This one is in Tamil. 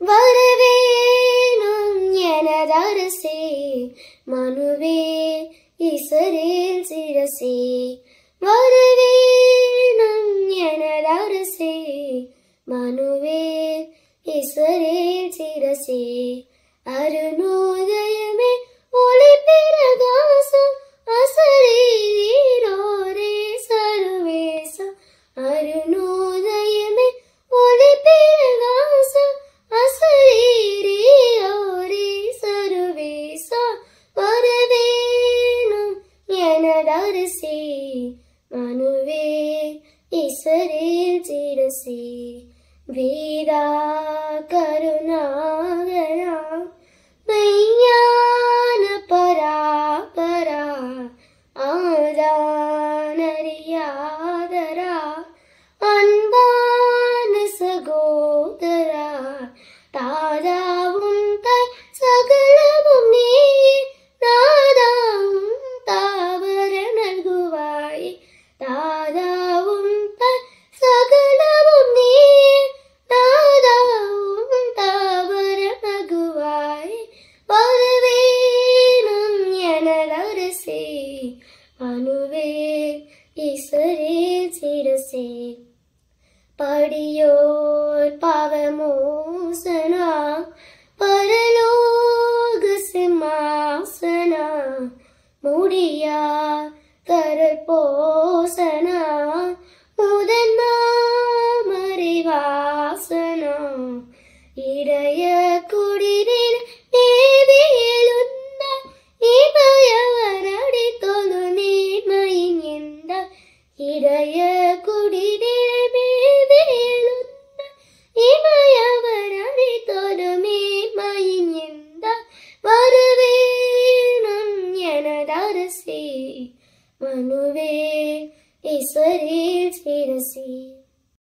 வரவேணும் எனதரசே மனுவே இஸ்ரவேல் சிரசே வரவேணும் எனதரசே மனுவே இஸ்ரவேல் சிரசே அருணோதயமே ஒளி பிரகாசம் அசரீரோரே சர்வேசம் அருணோதயமே ஒளி பிரகாசம் அசரீரோரே சர்வேசம் வரவேணும் எனதரசே மனுவே இஸ்ரவேல் சிரசே வேதா கருணாகரா மெய்ஞான பராபரா ஆதானறியாதரா அன்பான சகோதரா தாதாவும் தாய் சகலமும் நீயே நாதாவும் தாவர நல்குவாய் தாதாவும் தாய் சகலமும் நீயே நாதாவும் தாவர நல்குவாய் வரவேணும் எனதரசே மனுவே இஸ்ரவேல் சிரசே படியோர் பாவமோசனா பரலோக சிம்மாசனா முடியா கரல் போசனா முதன்மாமறிவாசனா இடைய குடிரில் நேவியலுந்த இமயவரடி தொழு நேர்மையின் எந்த இடைய குடிரில் நேவியலுந்த இமயவரடி தொழு நேர்மையின் எந்த வரவேணும் எனதரசே மனுவே இஸ்ரவேல் சிரசே